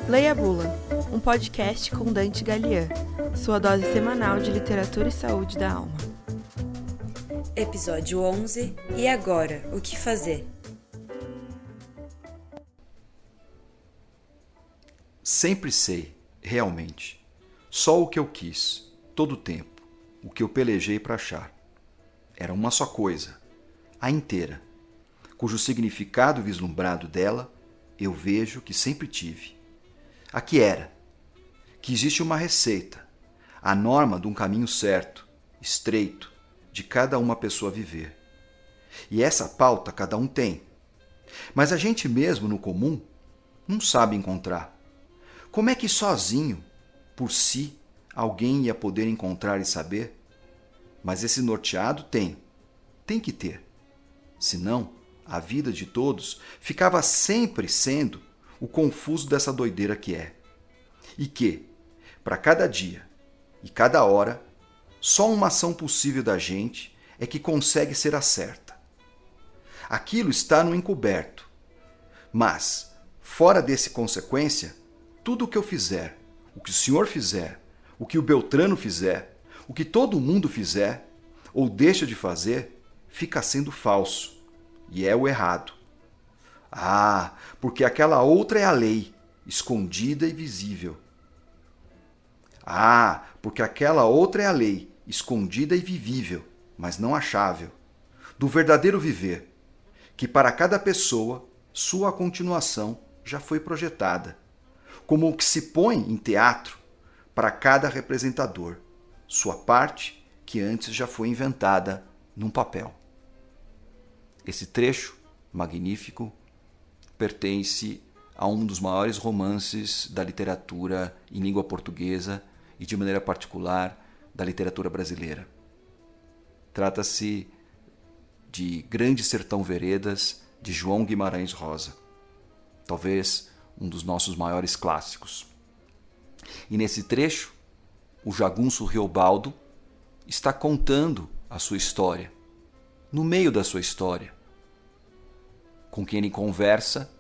Leia a Bula, um podcast com Dante Gallian, sua dose semanal de literatura e saúde da alma. Episódio 11. E agora, o que fazer? Sempre sei, realmente, só o que eu quis, todo o tempo, o que eu pelejei para achar. Era uma só coisa, a inteira, cujo significado vislumbrado dela eu vejo que sempre tive. A que era? Que existe uma receita, a norma de um caminho certo, estreito, de cada uma pessoa viver. E essa pauta cada um tem. Mas a gente mesmo, no comum, não sabe encontrar. Como é que sozinho, por si, alguém ia poder encontrar e saber? Mas esse norteado tem que ter. Senão, a vida de todos ficava sempre sendo o confuso dessa doideira que é. E que, para cada dia e cada hora, só uma ação possível da gente é que consegue ser a certa. Aquilo está no encoberto. Mas, fora desse consequência, tudo o que eu fizer, o que o senhor fizer, o que o Beltrano fizer, o que todo mundo fizer, ou deixa de fazer, fica sendo falso. E é o errado. Ah, porque aquela outra é a lei, escondida e visível. Ah, porque aquela outra é a lei, escondida e vivível, mas não achável. Do verdadeiro viver, que para cada pessoa, sua continuação já foi projetada. Como o que se põe em teatro para cada representador, sua parte que antes já foi inventada num papel. Esse trecho magnífico pertence a um dos maiores romances da literatura em língua portuguesa e, de maneira particular, da literatura brasileira. Trata-se de Grande Sertão Veredas, de João Guimarães Rosa. Talvez um dos nossos maiores clássicos. E nesse trecho, o jagunço Reobaldo está contando a sua história, no meio da sua história. Com quem ele conversa,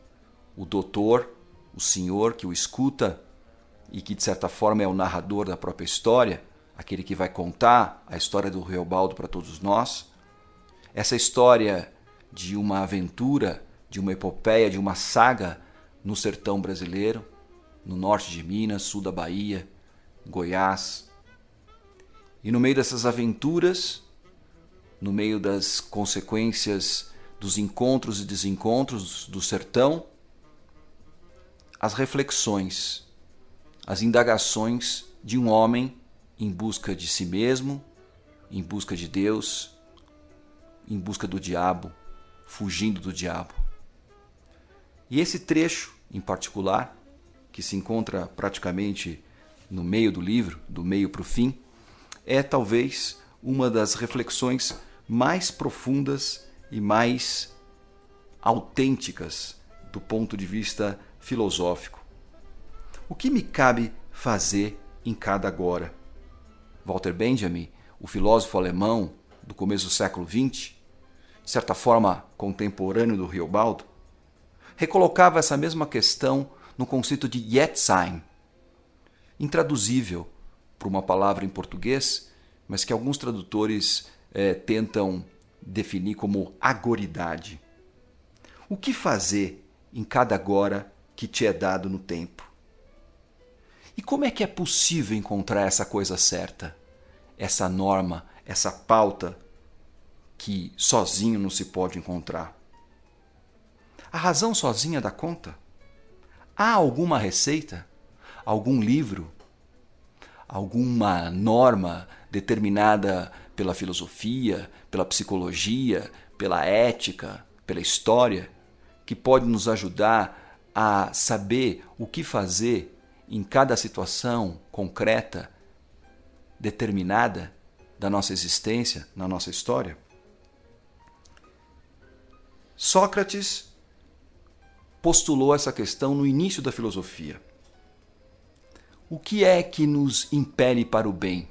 o doutor, o senhor que o escuta e que de certa forma é o narrador da própria história, aquele que vai contar a história do Reobaldo para todos nós, essa história de uma aventura, de uma epopeia, de uma saga no sertão brasileiro, no norte de Minas, sul da Bahia, Goiás. E no meio dessas aventuras, no meio das consequências dos encontros e desencontros do sertão, as reflexões, as indagações de um homem em busca de si mesmo, em busca de Deus, em busca do diabo, fugindo do diabo. E esse trecho, em particular, que se encontra praticamente no meio do livro, do meio para o fim, é talvez uma das reflexões mais profundas e mais autênticas do ponto de vista filosófico. O que me cabe fazer em cada agora? Walter Benjamin, o filósofo alemão do começo do século XX, de certa forma contemporâneo do Reobaldo, recolocava essa mesma questão no conceito de Jetsein, intraduzível por uma palavra em português, mas que alguns tradutores tentam definir como agoridade. O que fazer em cada agora que te é dado no tempo? E como é que é possível encontrar essa coisa certa, essa norma, essa pauta que sozinho não se pode encontrar? A razão sozinha dá conta? Há alguma receita? Algum livro? Alguma norma determinada pela filosofia, pela psicologia, pela ética, pela história, que pode nos ajudar a saber o que fazer em cada situação concreta, determinada da nossa existência, na nossa história? Sócrates postulou essa questão no início da filosofia. O que é que nos impele para o bem?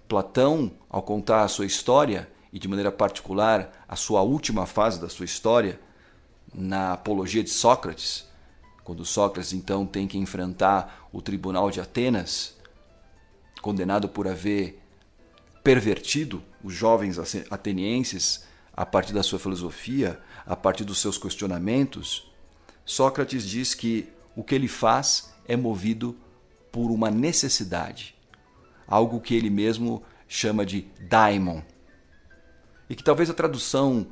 Platão, ao contar a sua história, e de maneira particular a sua última fase da sua história, na Apologia de Sócrates, quando Sócrates então tem que enfrentar o tribunal de Atenas, condenado por haver pervertido os jovens atenienses a partir da sua filosofia, a partir dos seus questionamentos, Sócrates diz que o que ele faz é movido por uma necessidade, algo que ele mesmo chama de daimon, e que talvez a tradução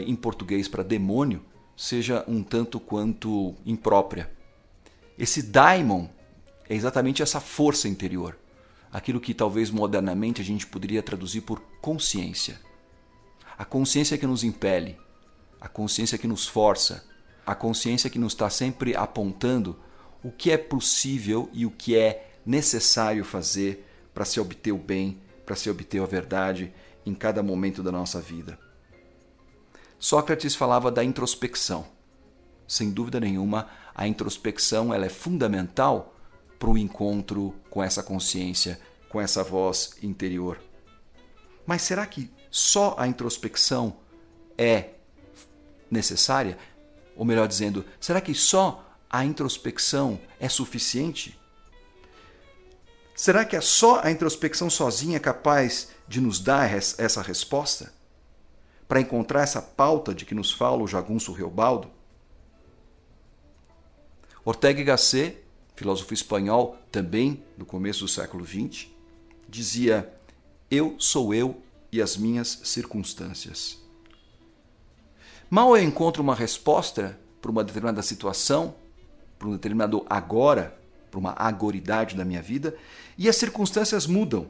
em português para demônio seja um tanto quanto imprópria. Esse daimon é exatamente essa força interior, aquilo que talvez modernamente a gente poderia traduzir por consciência. A consciência que nos impele, a consciência que nos força, a consciência que nos está sempre apontando o que é possível e o que é necessário fazer para se obter o bem, para se obter a verdade em cada momento da nossa vida. Sócrates falava da introspecção. Sem dúvida nenhuma, a introspecção ela é fundamental para o encontro com essa consciência, com essa voz interior. Mas será que só a introspecção é necessária? Ou melhor dizendo, será que só a introspecção é suficiente? Será que só a introspecção sozinha é capaz de nos dar essa resposta? Para encontrar essa pauta de que nos fala o Jagunço Reobaldo? Ortega y Gasset, filósofo espanhol também do começo do século XX, dizia: eu sou eu e as minhas circunstâncias. Mal eu encontro uma resposta para uma determinada situação, para um determinado agora, para uma agoridade da minha vida, e as circunstâncias mudam.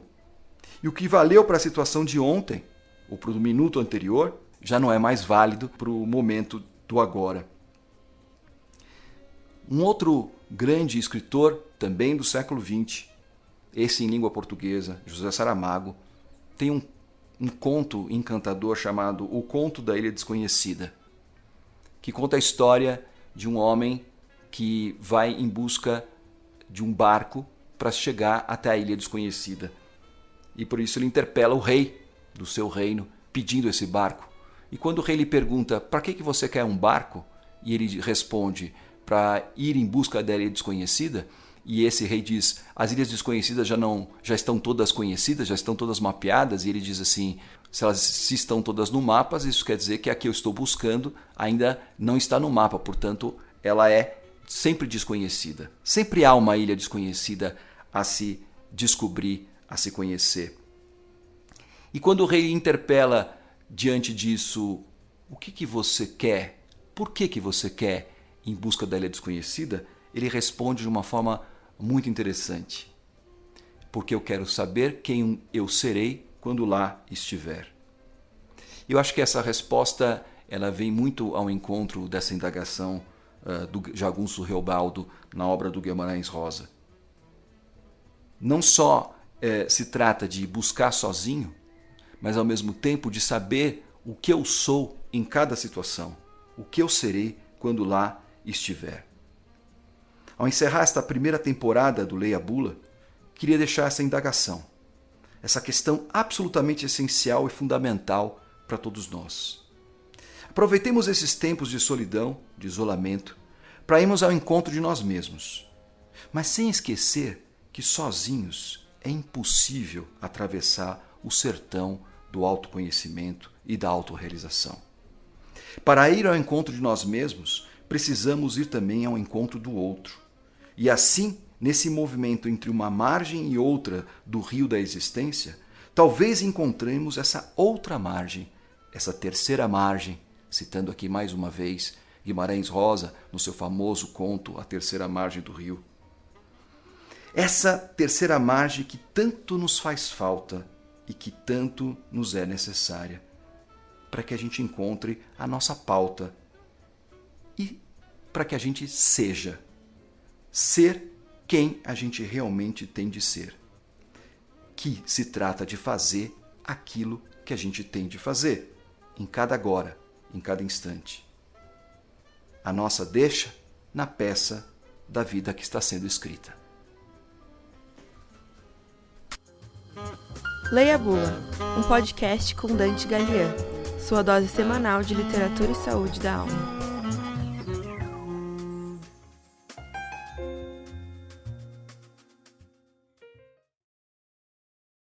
E o que valeu para a situação de ontem, ou para o minuto anterior, já não é mais válido para o momento do agora. Um outro grande escritor, também do século XX, esse em língua portuguesa, José Saramago, tem um conto encantador chamado O Conto da Ilha Desconhecida, que conta a história de um homem que vai em busca de um barco para chegar até a Ilha Desconhecida. E por isso ele interpela o rei do seu reino, pedindo esse barco. E quando o rei lhe pergunta: para que você quer um barco? E ele responde: para ir em busca da Ilha Desconhecida. E esse rei diz: as ilhas desconhecidas já estão todas conhecidas, já estão todas mapeadas. E ele diz assim: se estão todas no mapa, isso quer dizer que a que eu estou buscando ainda não está no mapa, portanto ela é sempre desconhecida. Sempre há uma ilha desconhecida a se descobrir, a se conhecer. E quando o rei interpela diante disso: o que você quer? Por que você quer em busca da ilha desconhecida? Ele responde de uma forma muito interessante: porque eu quero saber quem eu serei quando lá estiver. Eu acho que essa resposta ela vem muito ao encontro dessa indagação do Jagunço Reobaldo na obra do Guimarães Rosa. Não só se trata de buscar sozinho, mas ao mesmo tempo de saber o que eu sou em cada situação, o que eu serei quando lá estiver. Ao encerrar esta primeira temporada do Leia Bula, queria deixar essa indagação, essa questão absolutamente essencial e fundamental para todos nós. Aproveitemos esses tempos de solidão, de isolamento, para irmos ao encontro de nós mesmos, mas sem esquecer que sozinhos é impossível atravessar o sertão do autoconhecimento e da autorrealização. Para ir ao encontro de nós mesmos, precisamos ir também ao encontro do outro. E assim, nesse movimento entre uma margem e outra do rio da existência, talvez encontremos essa outra margem, essa terceira margem, citando aqui mais uma vez Guimarães Rosa no seu famoso conto A Terceira Margem do Rio. Essa terceira margem que tanto nos faz falta e que tanto nos é necessária para que a gente encontre a nossa pauta e para que a gente seja. Ser quem a gente realmente tem de ser. Que se trata de fazer aquilo que a gente tem de fazer, em cada agora, em cada instante. A nossa deixa na peça da vida que está sendo escrita. Leia Bula, um podcast com Dante Gallian, sua dose semanal de literatura e saúde da alma.